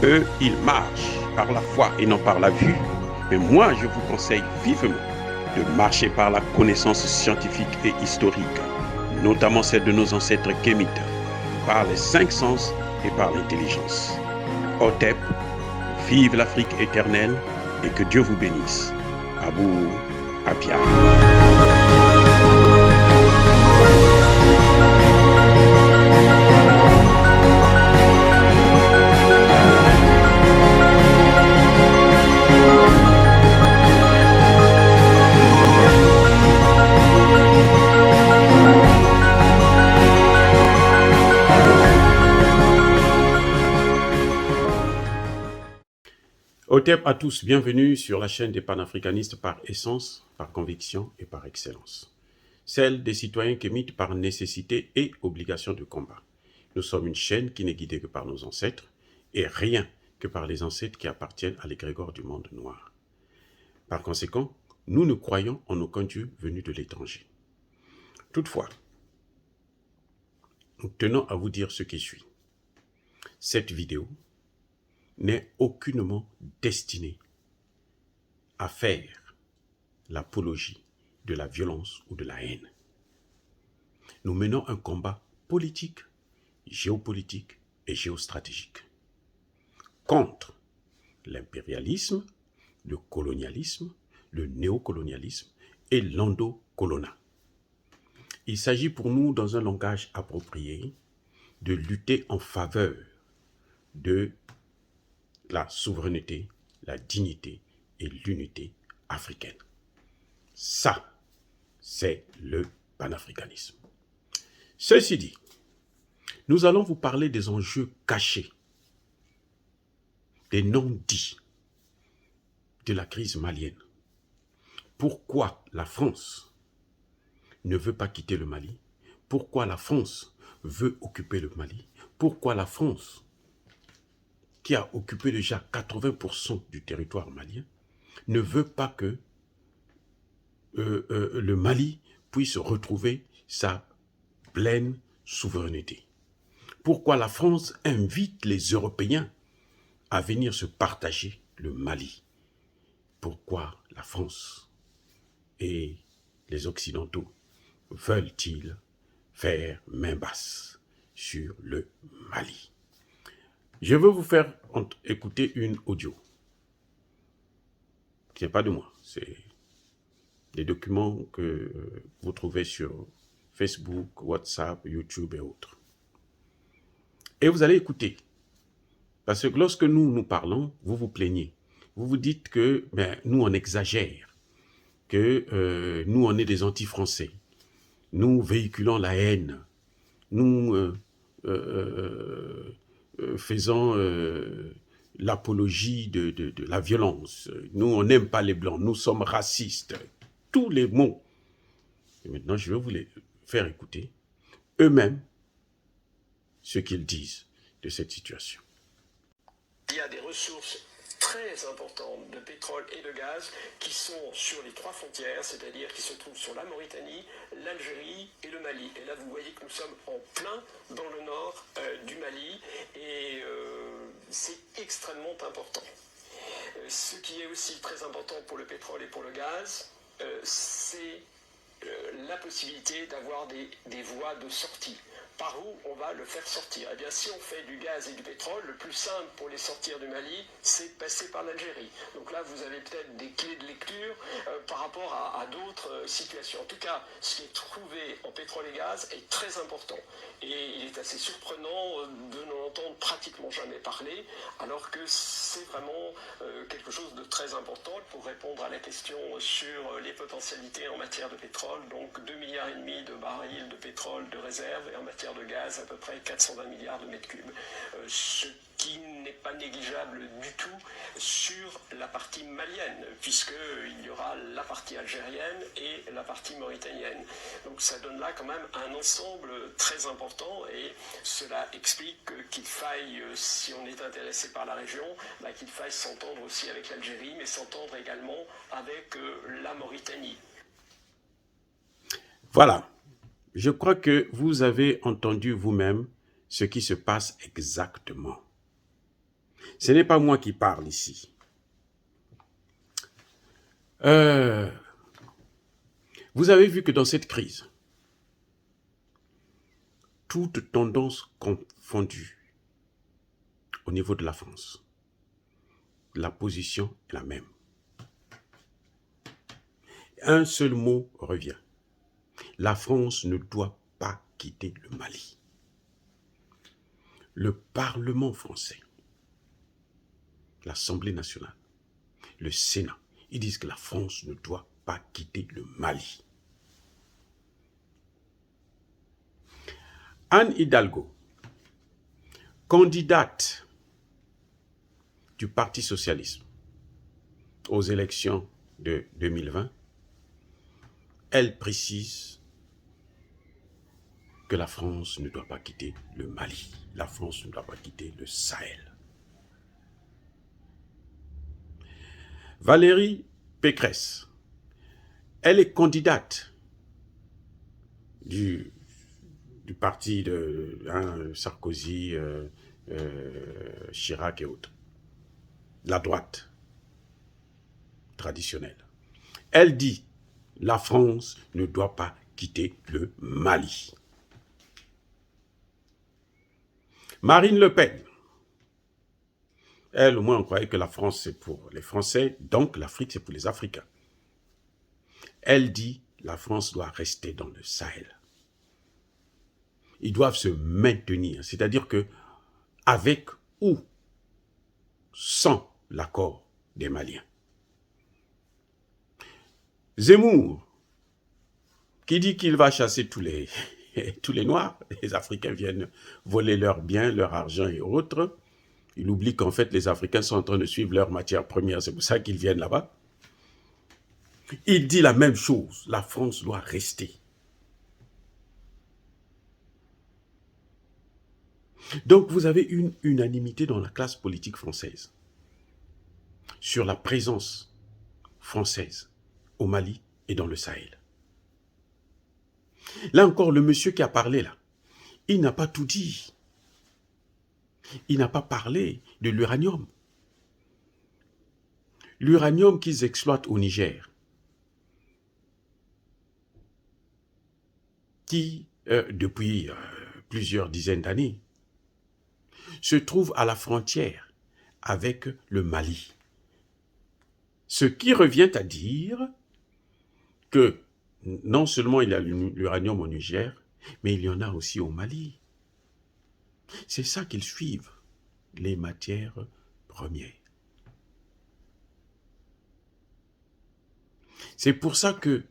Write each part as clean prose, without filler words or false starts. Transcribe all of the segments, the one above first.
Eux, ils marchent par la foi et non par la vue. Mais moi, je vous conseille vivement de marcher par la connaissance scientifique et historique, notamment celle de nos ancêtres kémites, par les cinq sens et par l'intelligence. Hotep, vive l'Afrique éternelle et que Dieu vous bénisse. Abou Abia. Hotep à tous, bienvenue sur la chaîne des panafricanistes par essence, par conviction et par excellence. Celle des citoyens kémites par nécessité et obligation de combat. Nous sommes une chaîne qui n'est guidée que par nos ancêtres et rien que par les ancêtres qui appartiennent à l'égrégore du monde noir. Par conséquent, nous ne croyons en aucun Dieu venu de l'étranger. Toutefois, nous tenons à vous dire ce qui suit. Cette vidéo n'est aucunement destinée à faire l'apologie de la violence ou de la haine. Nous menons un combat politique, géopolitique et géostratégique contre l'impérialisme, le colonialisme, le néocolonialisme et l'endocolonat. Il s'agit pour nous, dans un langage approprié, de lutter en faveur de la souveraineté, la dignité et l'unité africaine. Ça, c'est le panafricanisme. Ceci dit, nous allons vous parler des enjeux cachés, des non-dits de la crise malienne. Pourquoi la France ne veut pas quitter le Mali? Pourquoi la France veut occuper le Mali? Pourquoi la France, qui a occupé déjà 80% du territoire malien, ne veut pas que le Mali puisse retrouver sa pleine souveraineté? Pourquoi la France invite les Européens à venir se partager le Mali? Pourquoi la France et les Occidentaux veulent-ils faire main basse sur le Mali? Je veux vous faire écouter une audio. Ce n'est pas de moi, c'est des documents que vous trouvez sur Facebook, WhatsApp, YouTube et autres. Et vous allez écouter. Parce que lorsque nous parlons, vous vous plaignez. Vous vous dites que nous, on exagère, que nous, on est des anti-français. Nous véhiculons la haine. Nous faisant l'apologie de la violence. Nous, on n'aime pas les Blancs. Nous sommes racistes. Tous les mots. Et maintenant, je vais vous les faire écouter eux-mêmes ce qu'ils disent de cette situation. Il y a des ressources très importantes de pétrole et de gaz qui sont sur les trois frontières, c'est-à-dire qui se trouvent sur la Mauritanie, l'Algérie et le Mali. Et là, vous voyez que nous sommes en plein dans le nord du Mali et c'est extrêmement important. Ce qui est aussi très important pour le pétrole et pour le gaz, c'est la possibilité d'avoir des voies de sortie. Par où on va le faire sortir? Eh bien, si on fait du gaz et du pétrole, le plus simple pour les sortir du Mali, c'est de passer par l'Algérie. Donc là, vous avez peut-être des clés de lecture par rapport à d'autres situations. En tout cas, ce qui est trouvé en pétrole et gaz est très important. Et il est assez surprenant de n'en entendre pratiquement jamais parler, alors que c'est vraiment quelque chose de très important pour répondre à la question sur les potentialités en matière de pétrole. Donc 2,5 milliards de barils de pétrole de réserve et en matière de gaz à peu près 420 milliards de mètres cubes. Ce qui n'est pas négligeable du tout sur la partie malienne, puisqu'il y aura la partie algérienne et la partie mauritanienne. Donc ça donne là quand même un ensemble très important et cela explique qu'il faille, si on est intéressé par la région, qu'il faille s'entendre aussi avec l'Algérie, mais s'entendre également avec la Mauritanie. Voilà. Je crois que vous avez entendu vous-même ce qui se passe exactement. Ce n'est pas moi qui parle ici. Vous avez vu que dans cette crise, toutes tendances confondues au niveau de la France, la position est la même. Un seul mot revient. La France ne doit pas quitter le Mali. Le Parlement français, l'Assemblée nationale, le Sénat, ils disent que la France ne doit pas quitter le Mali. Anne Hidalgo, candidate du Parti socialiste aux élections de 2020, elle précise que la France ne doit pas quitter le Mali. La France ne doit pas quitter le Sahel. Valérie Pécresse, elle est candidate du parti de Sarkozy, Chirac et autres. La droite traditionnelle. Elle dit, la France ne doit pas quitter le Mali. Marine Le Pen, elle, au moins, on croyait que la France, c'est pour les Français, donc l'Afrique, c'est pour les Africains. Elle dit, la France doit rester dans le Sahel. Ils doivent se maintenir, c'est-à-dire que, avec ou sans l'accord des Maliens. Zemmour, qui dit qu'il va chasser tous les Noirs, les Africains viennent voler leurs biens, leur argent et autres. Il oublie qu'en fait, les Africains sont en train de suivre leurs matières premières, c'est pour ça qu'ils viennent là-bas. Il dit la même chose, la France doit rester. Donc, vous avez une unanimité dans la classe politique française sur la présence française au Mali et dans le Sahel. Là encore, le monsieur qui a parlé là, il n'a pas tout dit. Il n'a pas parlé de l'uranium. L'uranium qu'ils exploitent au Niger, qui, depuis plusieurs dizaines d'années, se trouve à la frontière avec le Mali. Ce qui revient à dire que non seulement il y a l'uranium au Niger, mais il y en a aussi au Mali. C'est ça qu'ils suivent, les matières premières. C'est pour ça que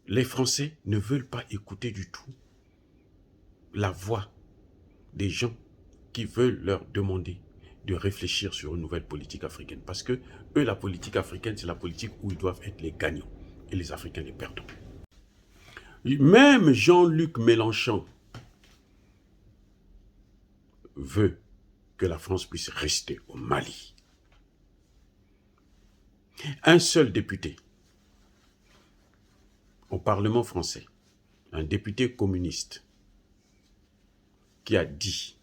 les Français ne veulent pas écouter du tout la voix des gens qui veulent leur demander de réfléchir sur une nouvelle politique africaine. Parce que eux, la politique africaine, c'est la politique où ils doivent être les gagnants et les Africains les perdants. Même Jean-Luc Mélenchon veut que la France puisse rester au Mali. Un seul député au Parlement français, un député communiste, qui a dit,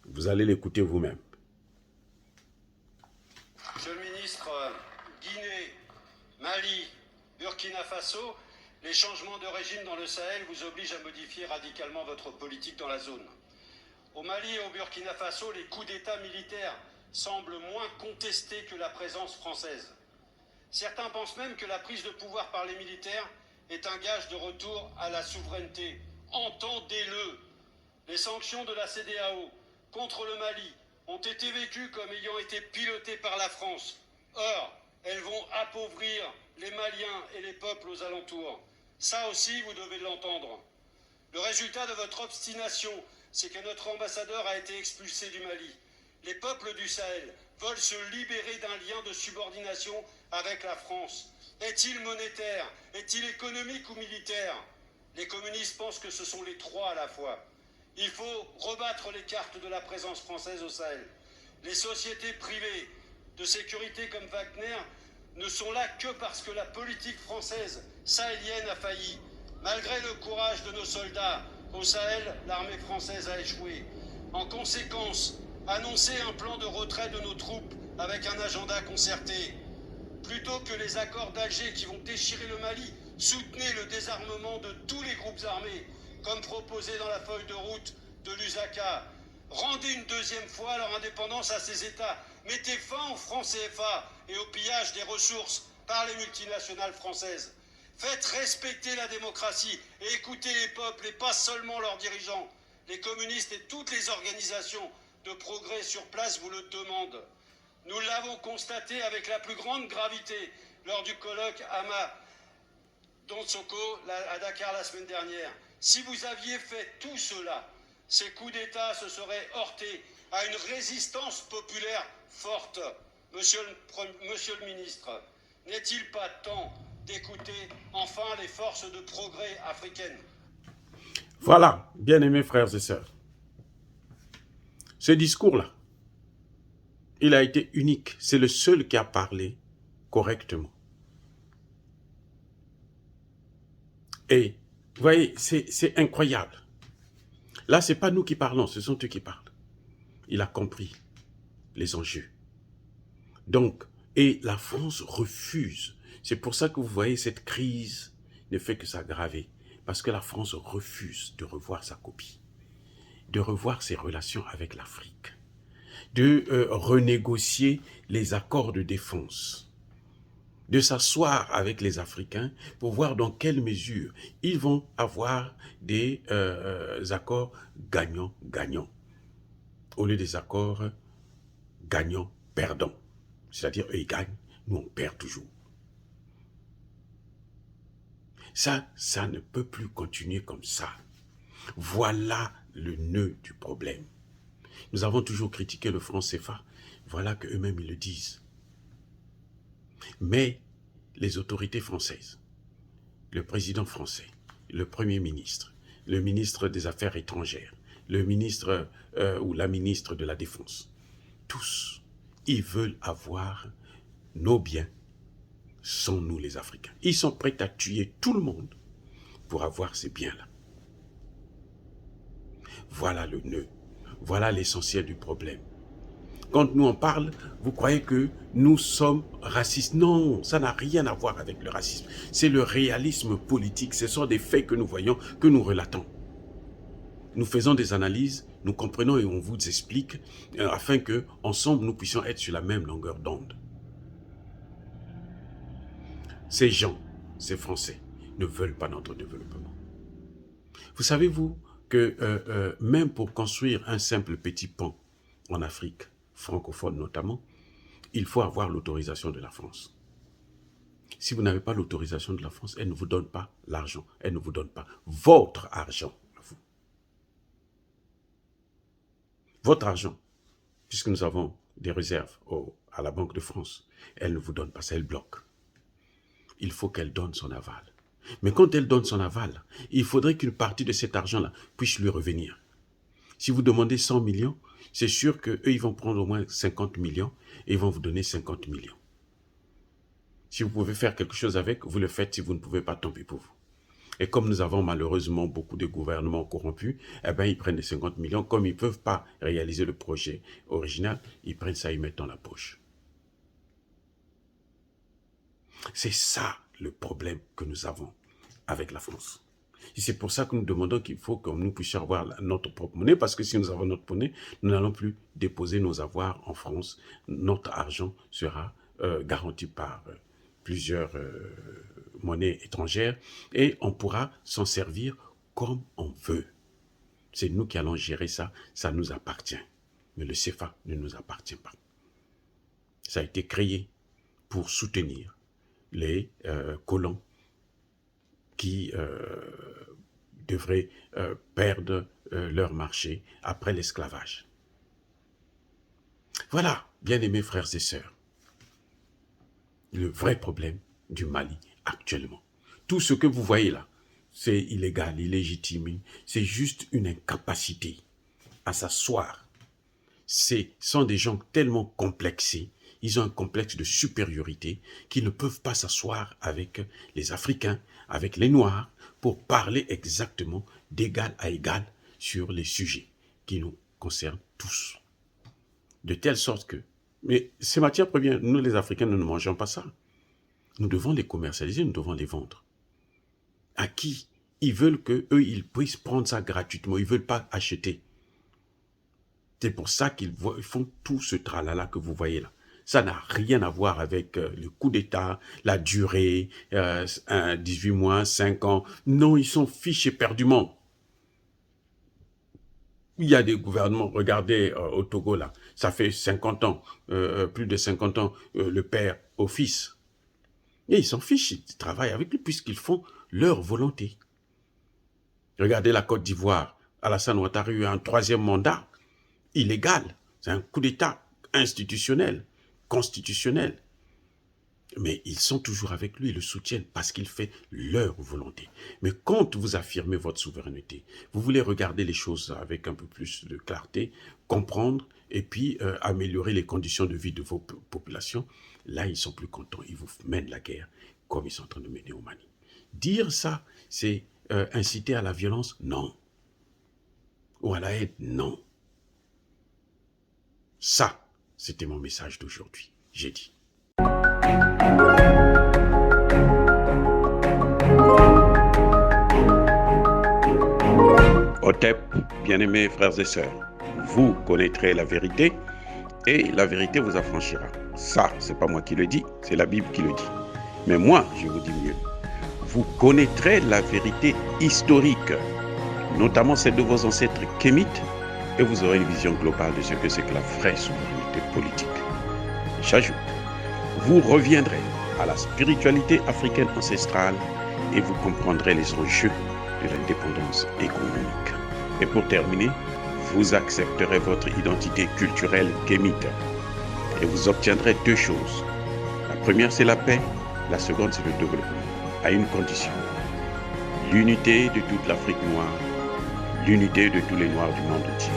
vous allez l'écouter vous-même. Monsieur le ministre, Guinée, Mali, Burkina Faso, les changements de régime dans le Sahel vous obligent à modifier radicalement votre politique dans la zone. Au Mali et au Burkina Faso, les coups d'État militaires semblent moins contestés que la présence française. Certains pensent même que la prise de pouvoir par les militaires est un gage de retour à la souveraineté. Entendez-le. Les sanctions de la CEDEAO contre le Mali ont été vécues comme ayant été pilotées par la France. Or, elles vont appauvrir les Maliens et les peuples aux alentours. Ça aussi, vous devez l'entendre. Le résultat de votre obstination, c'est que notre ambassadeur a été expulsé du Mali. Les peuples du Sahel veulent se libérer d'un lien de subordination avec la France. Est-il monétaire? Est-il économique ou militaire? Les communistes pensent que ce sont les trois à la fois. Il faut rebattre les cartes de la présence française au Sahel. Les sociétés privées de sécurité comme Wagner ne sont là que parce que la politique française sahélienne a failli. Malgré le courage de nos soldats, au Sahel, l'armée française a échoué. En conséquence, annoncez un plan de retrait de nos troupes avec un agenda concerté. Plutôt que les accords d'Alger qui vont déchirer le Mali, soutenez le désarmement de tous les groupes armés, comme proposé dans la feuille de route de l'USACA. Rendez une deuxième fois leur indépendance à ces États. Mettez fin au franc CFA et au pillage des ressources par les multinationales françaises. Faites respecter la démocratie et écoutez les peuples et pas seulement leurs dirigeants. Les communistes et toutes les organisations de progrès sur place vous le demandent. Nous l'avons constaté avec la plus grande gravité lors du colloque Donsoko à Dakar la semaine dernière. Si vous aviez fait tout cela, ces coups d'État se seraient heurtés à une résistance populaire forte. Monsieur le ministre, n'est-il pas temps d'écouter enfin les forces de progrès africaines? Voilà, bien-aimés frères et sœurs. Ce discours-là, il a été unique. C'est le seul qui a parlé correctement. Et, vous voyez, c'est incroyable. Là, ce n'est pas nous qui parlons, ce sont eux qui parlent. Il a compris les enjeux. Donc, et la France refuse. C'est pour ça que vous voyez, cette crise ne fait que s'aggraver. Parce que la France refuse de revoir sa copie, de revoir ses relations avec l'Afrique, de renégocier les accords de défense, de s'asseoir avec les Africains pour voir dans quelle mesure ils vont avoir des accords gagnant-gagnant, au lieu des accords gagnant-perdant. C'est-à-dire, eux, ils gagnent, nous, on perd toujours. Ça ne peut plus continuer comme ça. Voilà le nœud du problème. Nous avons toujours critiqué le franc CFA. Voilà qu'eux-mêmes, ils le disent. Mais les autorités françaises, le président français, le Premier ministre, le ministre des Affaires étrangères, le ministre ou la ministre de la Défense, tous, ils veulent avoir nos biens sans nous les Africains. Ils sont prêts à tuer tout le monde pour avoir ces biens-là. Voilà le nœud. Voilà l'essentiel du problème. Quand nous en parle, vous croyez que nous sommes racistes. Non, ça n'a rien à voir avec le racisme. C'est le réalisme politique. Ce sont des faits que nous voyons, que nous relatons. Nous faisons des analyses, nous comprenons et on vous explique afin que, ensemble, nous puissions être sur la même longueur d'onde. Ces gens, ces Français, ne veulent pas notre développement. Vous savez, vous, que même pour construire un simple petit pont en Afrique, francophone notamment, il faut avoir l'autorisation de la France. Si vous n'avez pas l'autorisation de la France, elle ne vous donne pas l'argent, elle ne vous donne pas votre argent à vous. Votre argent, puisque nous avons des réserves à la Banque de France, elle ne vous donne pas ça, elle bloque. Il faut qu'elle donne son aval. Mais quand elle donne son aval, il faudrait qu'une partie de cet argent-là puisse lui revenir. Si vous demandez 100 millions, c'est sûr qu'eux, ils vont prendre au moins 50 millions et ils vont vous donner 50 millions. Si vous pouvez faire quelque chose avec, vous le faites. Si vous ne pouvez pas, tant pis pour vous. Et comme nous avons malheureusement beaucoup de gouvernements corrompus, eh bien, ils prennent les 50 millions. Comme ils ne peuvent pas réaliser le projet original, ils prennent ça et ils mettent dans la poche. C'est ça le problème que nous avons avec la France. Et c'est pour ça que nous demandons qu'il faut que nous puissions avoir notre propre monnaie, parce que si nous avons notre monnaie, nous n'allons plus déposer nos avoirs en France. Notre argent sera garanti par plusieurs monnaies étrangères et on pourra s'en servir comme on veut. C'est nous qui allons gérer ça, ça nous appartient. Mais le CFA ne nous appartient pas. Ça a été créé pour soutenir les colons qui devraient perdre leur marché après l'esclavage. Voilà, bien-aimés frères et sœurs, le vrai problème du Mali actuellement. Tout ce que vous voyez là, c'est illégal, illégitime, c'est juste une incapacité à s'asseoir. Ce sont des gens tellement complexés, ils ont un complexe de supériorité qu'ils ne peuvent pas s'asseoir avec les Africains, avec les Noirs, pour parler exactement d'égal à égal sur les sujets qui nous concerne tous. De telle sorte que, mais ces matières premières, nous les Africains, nous ne mangeons pas ça. Nous devons les commercialiser, nous devons les vendre. À qui? Ils veulent qu'eux, ils puissent prendre ça gratuitement, ils ne veulent pas acheter. C'est pour ça qu'ils font tout ce tralala que vous voyez là. Ça n'a rien à voir avec le coup d'État, la durée, 18 mois, 5 ans. Non, ils sont fichés éperdument. Il y a des gouvernements, regardez au Togo là, ça fait 50 ans, plus de 50 ans, le père au fils. Et ils s'en fichent, ils travaillent avec lui puisqu'ils font leur volonté. Regardez la Côte d'Ivoire, Alassane Ouattara a eu un 3e mandat, illégal. C'est un coup d'État institutionnel, constitutionnel. Mais ils sont toujours avec lui, ils le soutiennent parce qu'il fait leur volonté. Mais quand vous affirmez votre souveraineté, vous voulez regarder les choses avec un peu plus de clarté, comprendre et puis améliorer les conditions de vie de vos populations, là ils sont plus contents, ils vous mènent la guerre comme ils sont en train de mener au Mali. Dire ça, c'est inciter à la violence? Non. Ou à la haine? Non. Ça, c'était mon message d'aujourd'hui. J'ai dit. Otep, bien-aimés frères et sœurs, vous connaîtrez la vérité et la vérité vous affranchira. Ça, c'est pas moi qui le dis, c'est la Bible qui le dit. Mais moi, je vous dis mieux. Vous connaîtrez la vérité historique, notamment celle de vos ancêtres kémites, et vous aurez une vision globale de ce que c'est que la vraie souveraineté politique. J'ajoute, vous reviendrez à la spiritualité africaine ancestrale et vous comprendrez les enjeux de l'indépendance économique. Et pour terminer, vous accepterez votre identité culturelle kémite et vous obtiendrez 2 choses. La première, c'est la paix. La seconde, c'est le développement, à une condition. L'unité de toute l'Afrique noire, l'unité de tous les Noirs du monde entier.